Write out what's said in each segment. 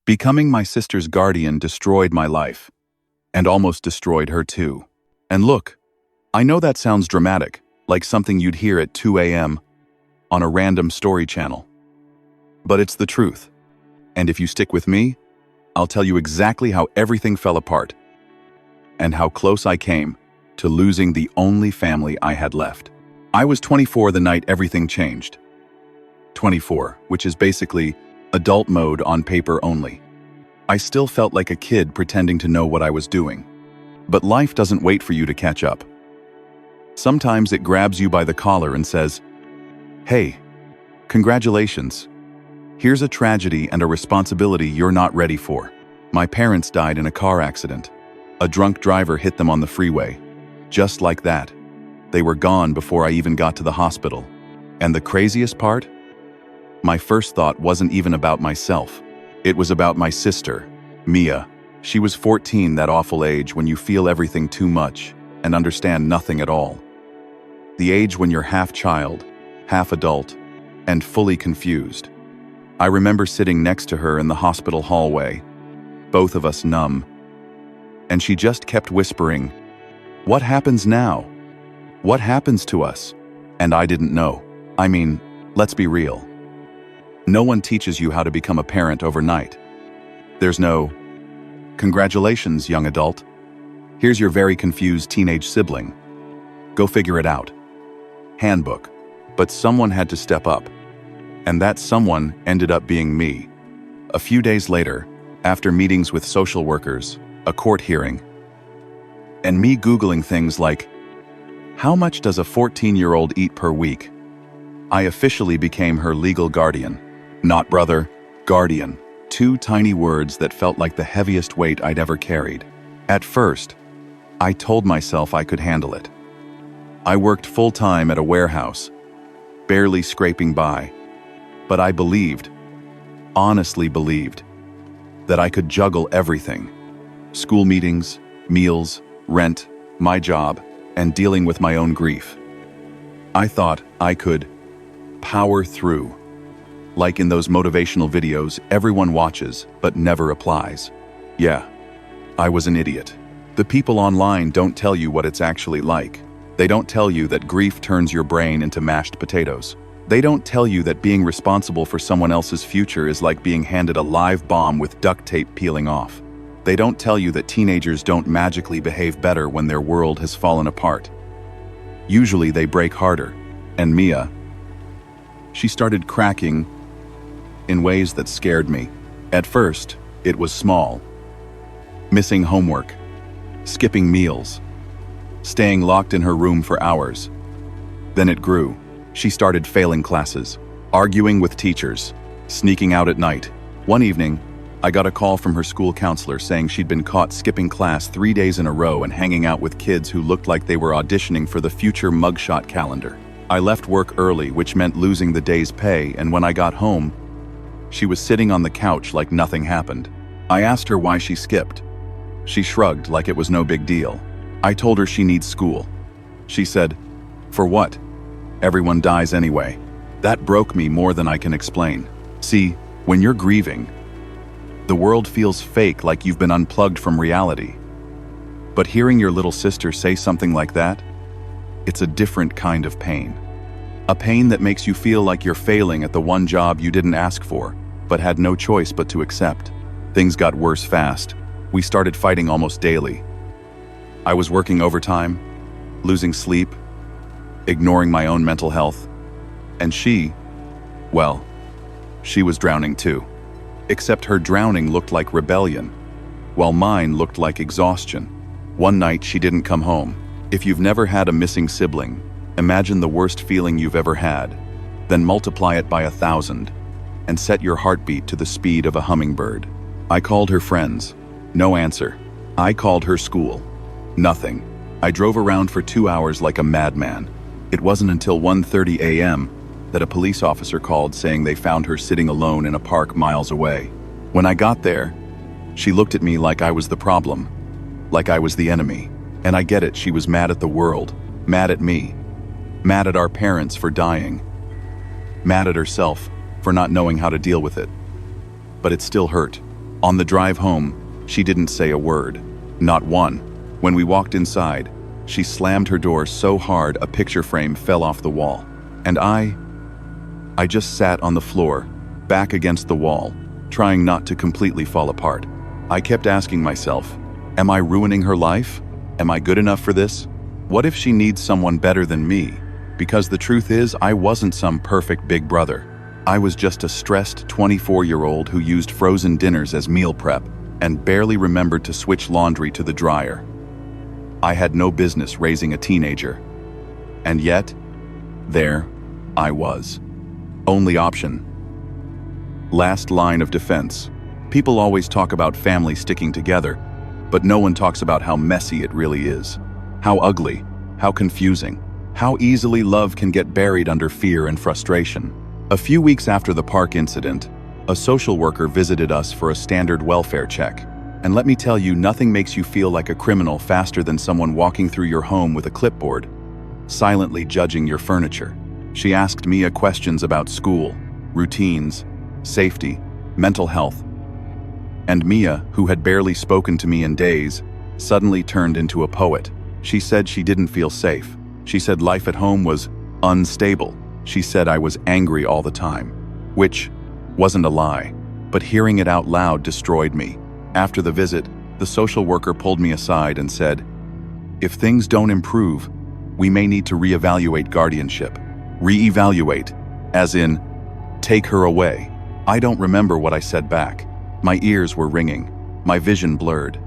Becoming my sister's guardian destroyed my life, and almost destroyed her too. And look, I know that sounds dramatic, like something you'd hear at 2 a.m. on a random story channel. But it's the truth. And if you stick with me, I'll tell you exactly how everything fell apart, and how close I came to losing the only family I had left. I was 24 the night everything changed. 24, which is basically adult mode on paper only. I still felt like a kid pretending to know what I was doing. But life doesn't wait for you to catch up. Sometimes it grabs you by the collar and says, "Hey, congratulations. Here's a tragedy and a responsibility you're not ready for." My parents died in a car accident. A drunk driver hit them on the freeway. Just like that. They were gone before I even got to the hospital. And the craziest part? My first thought wasn't even about myself. It was about my sister, Mia. She was 14, that awful age when you feel everything too much and understand nothing at all. The age when you're half child, half adult, and fully confused. I remember sitting next to her in the hospital hallway, both of us numb. And she just kept whispering, "What happens now? What happens to us?" And I didn't know. I mean, let's be real. No one teaches you how to become a parent overnight. There's no, "Congratulations, young adult. Here's your very confused teenage sibling. Go figure it out." Handbook. But someone had to step up. And that someone ended up being me. A few days later, after meetings with social workers, a court hearing, and me Googling things like, "How much does a 14-year-old eat per week?" I officially became her legal guardian. Not brother, guardian. Two tiny words that felt like the heaviest weight I'd ever carried. At first, I told myself I could handle it. I worked full-time at a warehouse, barely scraping by. But I believed, honestly believed, that I could juggle everything. School meetings, meals, rent, my job, and dealing with my own grief. I thought I could power through. Like in those motivational videos everyone watches but never applies. Yeah, I was an idiot. The people online don't tell you what it's actually like. They don't tell you that grief turns your brain into mashed potatoes. They don't tell you that being responsible for someone else's future is like being handed a live bomb with duct tape peeling off. They don't tell you that teenagers don't magically behave better when their world has fallen apart. Usually they break harder. And Mia, she started cracking in ways that scared me. At first, it was small. Missing homework, skipping meals, staying locked in her room for hours. Then it grew. She started failing classes, arguing with teachers, sneaking out at night. One evening, I got a call from her school counselor saying she'd been caught skipping class 3 days in a row and hanging out with kids who looked like they were auditioning for the future mugshot calendar. I left work early, which meant losing the day's pay, and when I got home, she was sitting on the couch like nothing happened. I asked her why she skipped. She shrugged like it was no big deal. I told her she needs school. She said, "For what? Everyone dies anyway." That broke me more than I can explain. See, when you're grieving, the world feels fake, like you've been unplugged from reality. But hearing your little sister say something like that, it's a different kind of pain. A pain that makes you feel like you're failing at the one job you didn't ask for, but had no choice but to accept. Things got worse fast. We started fighting almost daily. I was working overtime, losing sleep, ignoring my own mental health. And she, well, she was drowning too. Except her drowning looked like rebellion, while mine looked like exhaustion. One night she didn't come home. If you've never had a missing sibling, imagine the worst feeling you've ever had, then multiply it by 1,000, and set your heartbeat to the speed of a hummingbird. I called her friends. No answer. I called her school. Nothing. I drove around for 2 hours like a madman. It wasn't until 1:30 a.m. that a police officer called saying they found her sitting alone in a park miles away. When I got there, she looked at me like I was the problem, like I was the enemy. And I get it, she was mad at the world, mad at me, mad at our parents for dying, mad at herself for not knowing how to deal with it. But it still hurt. On the drive home, she didn't say a word. Not one. When we walked inside, she slammed her door so hard a picture frame fell off the wall. And I just sat on the floor, back against the wall, trying not to completely fall apart. I kept asking myself, am I ruining her life? Am I good enough for this? What if she needs someone better than me? Because the truth is, I wasn't some perfect big brother. I was just a stressed 24-year-old who used frozen dinners as meal prep and barely remembered to switch laundry to the dryer. I had no business raising a teenager. And yet, there I was. Only option. Last line of defense. People always talk about family sticking together, but no one talks about how messy it really is. How ugly, how confusing, how easily love can get buried under fear and frustration. A few weeks after the park incident, a social worker visited us for a standard welfare check. And let me tell you, nothing makes you feel like a criminal faster than someone walking through your home with a clipboard, silently judging your furniture. She asked Mia questions about school, routines, safety, mental health. And Mia, who had barely spoken to me in days, suddenly turned into a poet. She said she didn't feel safe. She said life at home was unstable. She said I was angry all the time, which wasn't a lie, but hearing it out loud destroyed me. After the visit, the social worker pulled me aside and said, if things don't improve, we may need to reevaluate guardianship. Reevaluate, as in, take her away. I don't remember what I said back. My ears were ringing, my vision blurred.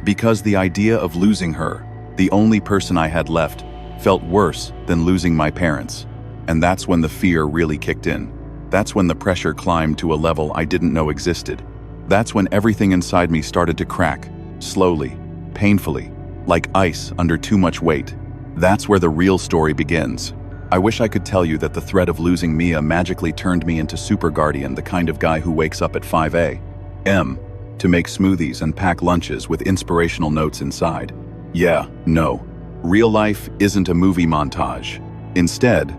Because the idea of losing her, the only person I had left, felt worse than losing my parents. And that's when the fear really kicked in. That's when the pressure climbed to a level I didn't know existed. That's when everything inside me started to crack, slowly, painfully, like ice under too much weight. That's where the real story begins. I wish I could tell you that the threat of losing Mia magically turned me into super guardian, the kind of guy who wakes up at 5 a.m. to make smoothies and pack lunches with inspirational notes inside. Yeah, no. Real life isn't a movie montage. Instead,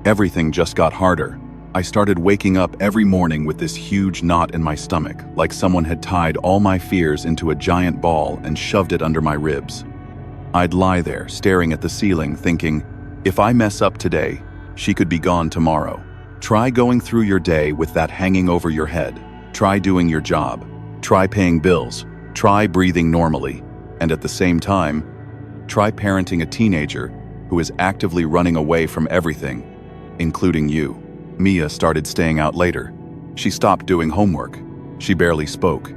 everything just got harder. I started waking up every morning with this huge knot in my stomach, like someone had tied all my fears into a giant ball and shoved it under my ribs. I'd lie there, staring at the ceiling, thinking, if I mess up today, she could be gone tomorrow. Try going through your day with that hanging over your head. Try doing your job. Try paying bills. Try breathing normally. And at the same time, try parenting a teenager who is actively running away from everything, including you. Mia started staying out later. She stopped doing homework. She barely spoke.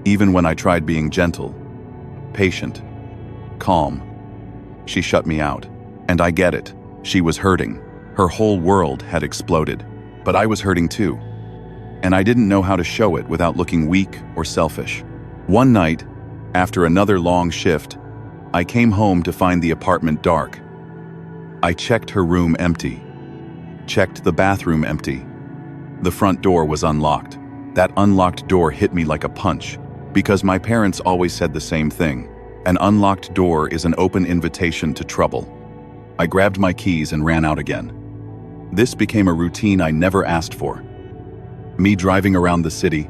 Even when I tried being gentle, patient, calm, she shut me out. And I get it. She was hurting. Her whole world had exploded. But I was hurting too. And I didn't know how to show it without looking weak or selfish. One night, after another long shift, I came home to find the apartment dark. I checked her room empty. Checked the bathroom empty. The front door was unlocked. That unlocked door hit me like a punch, because my parents always said the same thing. An unlocked door is an open invitation to trouble. I grabbed my keys and ran out again. This became a routine I never asked for. Me driving around the city,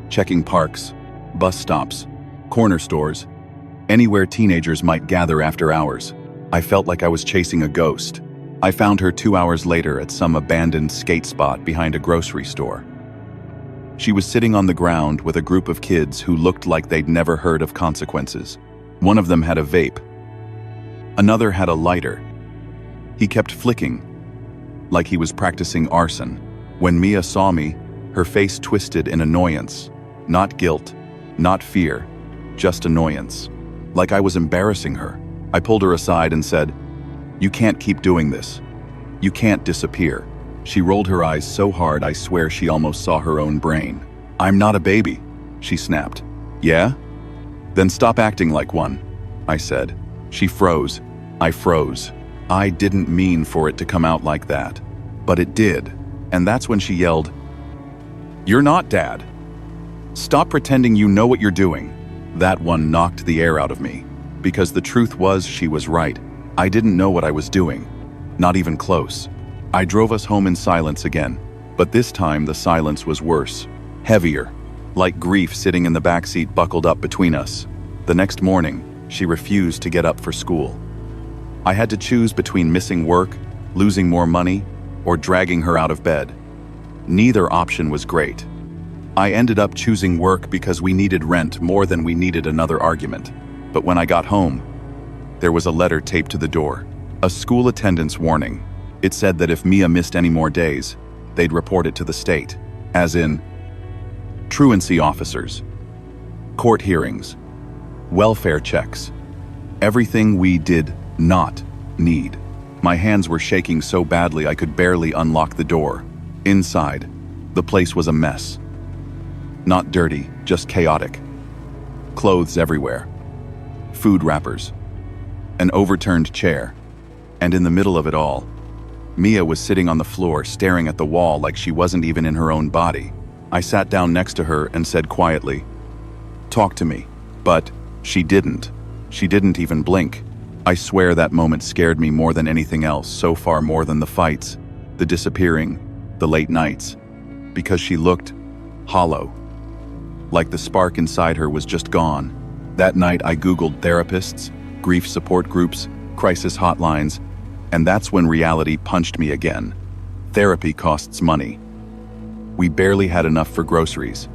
checking parks, bus stops, corner stores, anywhere teenagers might gather after hours. I felt like I was chasing a ghost. I found her 2 hours later at some abandoned skate spot behind a grocery store. She was sitting on the ground with a group of kids who looked like they'd never heard of consequences. One of them had a vape. Another had a lighter. He kept flicking, like he was practicing arson. When Mia saw me, her face twisted in annoyance. Not guilt, not fear, just annoyance. Like I was embarrassing her. I pulled her aside and said, "You can't keep doing this. You can't disappear." She rolled her eyes so hard I swear she almost saw her own brain. "I'm not a baby," she snapped. "Yeah? Then stop acting like one," I said. She froze. I froze. I didn't mean for it to come out like that. But it did. And that's when she yelled, "You're not Dad. Stop pretending you know what you're doing." That one knocked the air out of me. Because the truth was, she was right. I didn't know what I was doing. Not even close. I drove us home in silence again. But this time the silence was worse. Heavier. like grief sitting in the backseat buckled up between us. The next morning, she refused to get up for school. I had to choose between missing work, losing more money, or dragging her out of bed. Neither option was great. I ended up choosing work because we needed rent more than we needed another argument. But when I got home, there was a letter taped to the door. A school attendance warning. It said that if Mia missed any more days, they'd report it to the state, as in truancy officers, court hearings, welfare checks, everything we did not need. My hands were shaking so badly I could barely unlock the door. Inside, the place was a mess. Not dirty, just chaotic. Clothes everywhere, food wrappers, an overturned chair, and in the middle of it all, Mia was sitting on the floor staring at the wall like she wasn't even in her own body. I sat down next to her and said quietly, "Talk to me." But she didn't. She didn't even blink. I swear that moment scared me more than anything else, so far more than the fights, the disappearing, the late nights, because she looked hollow, like the spark inside her was just gone. That night I Googled therapists, grief support groups, crisis hotlines, and that's when reality punched me again. Therapy costs money. We barely had enough for groceries.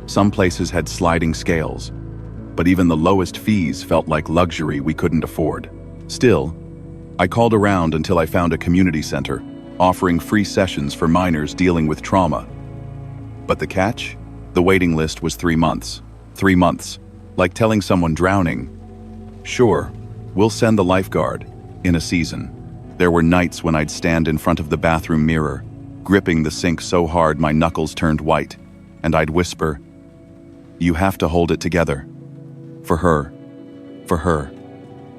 Some places had sliding scales, but even the lowest fees felt like luxury we couldn't afford. Still, I called around until I found a community center offering free sessions for minors dealing with trauma. But the catch? The waiting list was 3 months. 3 months. Like telling someone drowning, "Sure, we'll send the lifeguard," in a season. There were nights when I'd stand in front of the bathroom mirror, gripping the sink so hard my knuckles turned white, and I'd whisper, "You have to hold it together. For her. For her.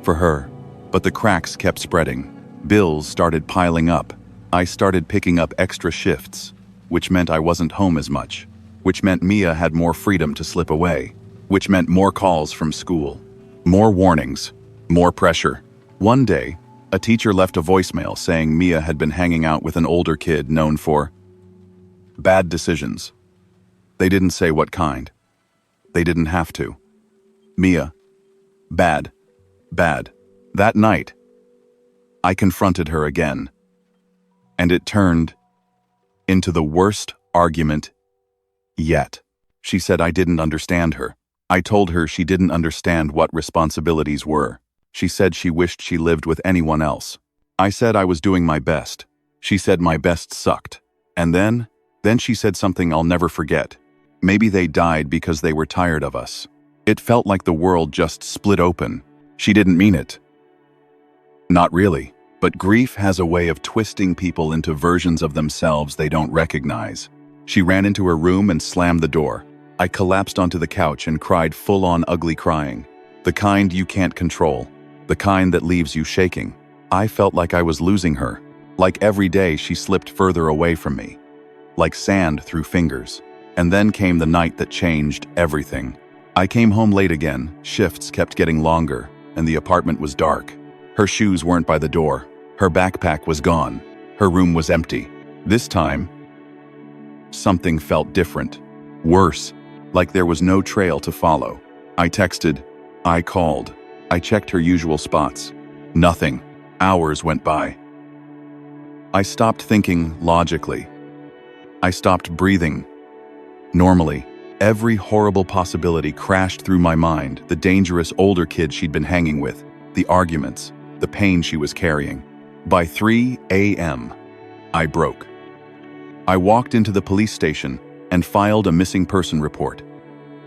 For her." But the cracks kept spreading. Bills started piling up. I started picking up extra shifts, which meant I wasn't home as much, which meant Mia had more freedom to slip away, which meant more calls from school, more warnings, more pressure. One day, a teacher left a voicemail saying Mia had been hanging out with an older kid known for bad decisions. They didn't say what kind. They didn't have to. Mia. Bad. Bad. That night, I confronted her again. And it turned into the worst argument yet. She said I didn't understand her. I told her she didn't understand what responsibilities were. She said she wished she lived with anyone else. I said I was doing my best. She said my best sucked. And then she said something I'll never forget. Maybe they died because they were tired of us. It felt like the world just split open. She didn't mean it. Not really. But grief has a way of twisting people into versions of themselves they don't recognize. She ran into her room and slammed the door. I collapsed onto the couch and cried full-on ugly crying. The kind you can't control. The kind that leaves you shaking. I felt like I was losing her. Like every day she slipped further away from me. Like sand through fingers. And then came the night that changed everything. I came home late again, shifts kept getting longer, and the apartment was dark. Her shoes weren't by the door. Her backpack was gone. Her room was empty. This time, something felt different. Worse, like there was no trail to follow. I texted. I called. I checked her usual spots. Nothing. Hours went by. I stopped thinking logically. I stopped breathing normally. Every horrible possibility crashed through my mind. The dangerous older kid she'd been hanging with, the arguments, the pain she was carrying. By 3 a.m., I broke. I walked into the police station and filed a missing person report.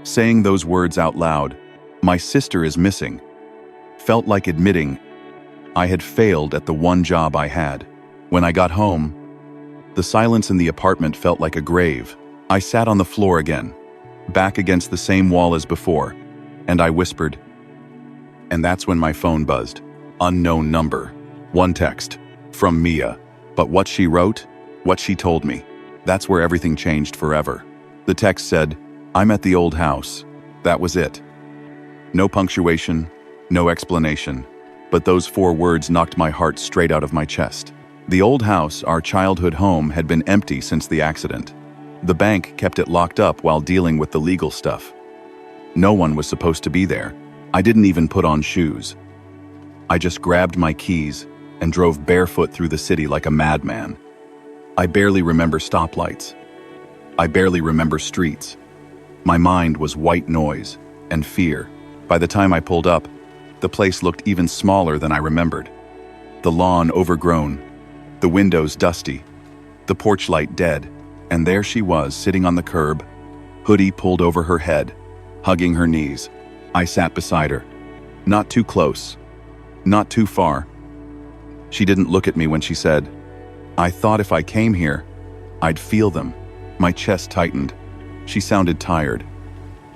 Saying those words out loud, "My sister is missing," felt like admitting I had failed at the one job I had. When I got home, the silence in the apartment felt like a grave. I sat on the floor again, back against the same wall as before, and I whispered. And that's when my phone buzzed. Unknown number. One text. From Mia. But what she wrote, what she told me, that's where everything changed forever. The text said, "I'm at the old house." That was it. No punctuation, no explanation. But those 4 words knocked my heart straight out of my chest. The old house, our childhood home, had been empty since the accident. The bank kept it locked up while dealing with the legal stuff. No one was supposed to be there. I didn't even put on shoes. I just grabbed my keys and drove barefoot through the city like a madman. I barely remember stoplights. I barely remember streets. My mind was white noise and fear. By the time I pulled up, the place looked even smaller than I remembered. The lawn overgrown, the windows dusty, the porch light dead, and there she was sitting on the curb, hoodie pulled over her head, hugging her knees. I sat beside her. Not too close, not too far. She didn't look at me when she said, "I thought if I came here, I'd feel them." My chest tightened. She sounded tired.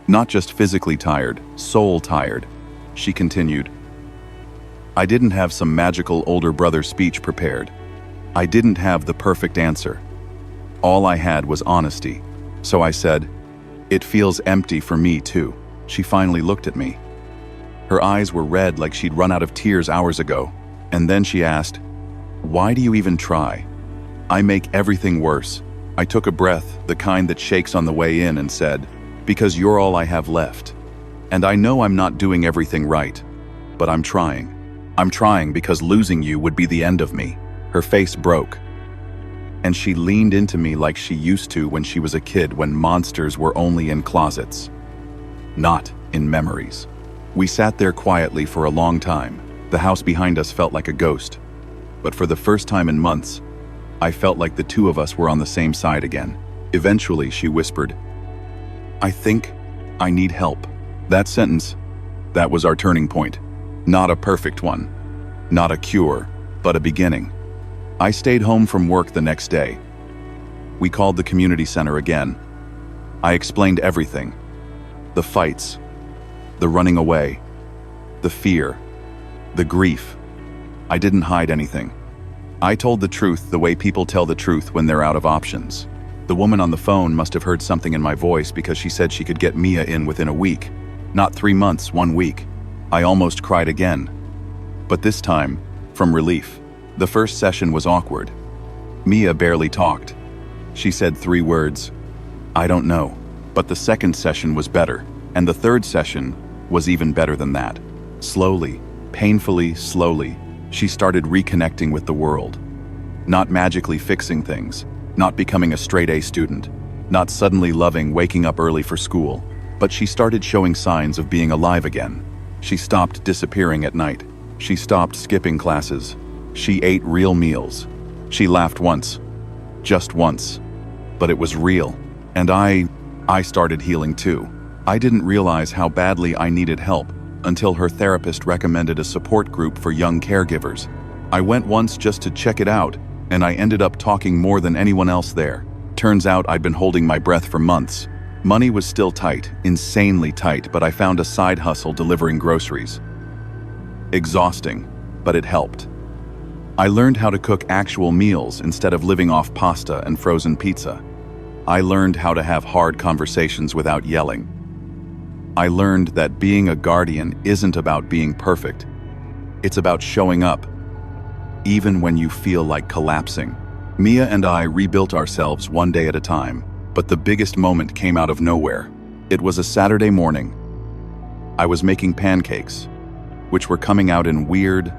Not just physically tired, soul tired. She continued, "I didn't have some magical older brother speech prepared. I didn't have the perfect answer. All I had was honesty. So I said, 'It feels empty for me too.'" She finally looked at me. Her eyes were red like she'd run out of tears hours ago. And then she asked, "Why do you even try?" "I make everything worse." I took a breath, the kind that shakes on the way in, and said, "Because you're all I have left. And I know I'm not doing everything right, but I'm trying. I'm trying because losing you would be the end of me." Her face broke, and she leaned into me like she used to when she was a kid, when monsters were only in closets, not in memories. We sat there quietly for a long time. The house behind us felt like a ghost. But for the first time in months, I felt like the two of us were on the same side again. Eventually, she whispered, "I think I need help." That sentence, that was our turning point. Not a perfect one, not a cure, but a beginning. I stayed home from work the next day. We called the community center again. I explained everything. The fights, the running away, the fear, the grief. I didn't hide anything. I told the truth the way people tell the truth when they're out of options. The woman on the phone must have heard something in my voice because she said she could get Mia in within a week. Not 3 months, 1 week. I almost cried again. But this time, from relief. The first session was awkward. Mia barely talked. She said 3 words, "I don't know." But the second session was better, and the third session was even better than that. Slowly, painfully slowly, she started reconnecting with the world. Not magically fixing things, not becoming a straight-A student, not suddenly loving waking up early for school, but she started showing signs of being alive again. She stopped disappearing at night. She stopped skipping classes. She ate real meals. She laughed once. Just once. But it was real. And I started healing too. I didn't realize how badly I needed help until her therapist recommended a support group for young caregivers. I went once just to check it out, and I ended up talking more than anyone else there. Turns out I'd been holding my breath for months. Money was still tight, insanely tight, but I found a side hustle delivering groceries. Exhausting, but it helped. I learned how to cook actual meals instead of living off pasta and frozen pizza. I learned how to have hard conversations without yelling. I learned that being a guardian isn't about being perfect. It's about showing up, even when you feel like collapsing. Mia and I rebuilt ourselves one day at a time, but the biggest moment came out of nowhere. It was a Saturday morning. I was making pancakes, which were coming out in weird,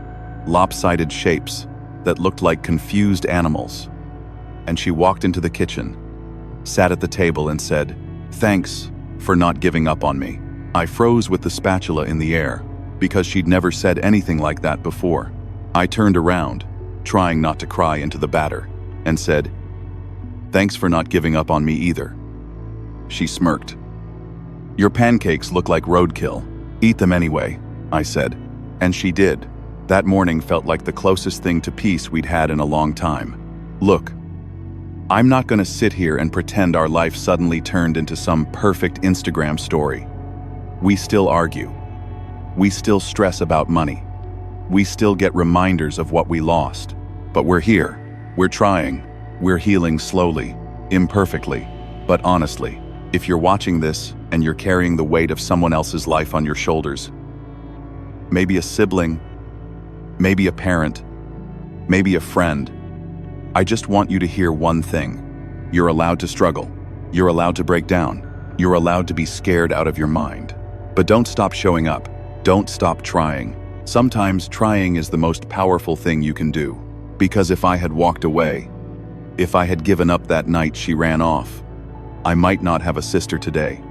lopsided shapes that looked like confused animals. And she walked into the kitchen, sat at the table and said, "Thanks for not giving up on me." I froze with the spatula in the air because she'd never said anything like that before. I turned around, trying not to cry into the batter, and said, "Thanks for not giving up on me either." She smirked. "Your pancakes look like roadkill. Eat them anyway," I said. And she did. That morning felt like the closest thing to peace we'd had in a long time. Look, I'm not gonna sit here and pretend our life suddenly turned into some perfect Instagram story. We still argue. We still stress about money. We still get reminders of what we lost. But we're here. We're trying. We're healing slowly, imperfectly, but honestly. If you're watching this and you're carrying the weight of someone else's life on your shoulders, maybe a sibling, maybe a parent, maybe a friend, I just want you to hear one thing. You're allowed to struggle. You're allowed to break down. You're allowed to be scared out of your mind. But don't stop showing up. Don't stop trying. Sometimes trying is the most powerful thing you can do. Because if I had walked away, if I had given up that night she ran off, I might not have a sister today.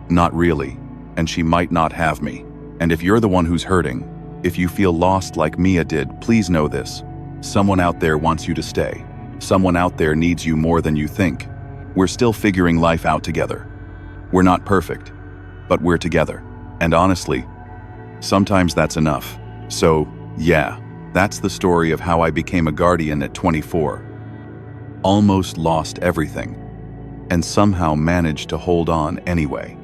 Not really. And she might not have me. And if you're the one who's hurting, if you feel lost like Mia did, please know this. Someone out there wants you to stay. Someone out there needs you more than you think. We're still figuring life out together. We're not perfect, but we're together. And honestly, sometimes that's enough. So, yeah, that's the story of how I became a guardian at 24. Almost lost everything, and somehow managed to hold on anyway.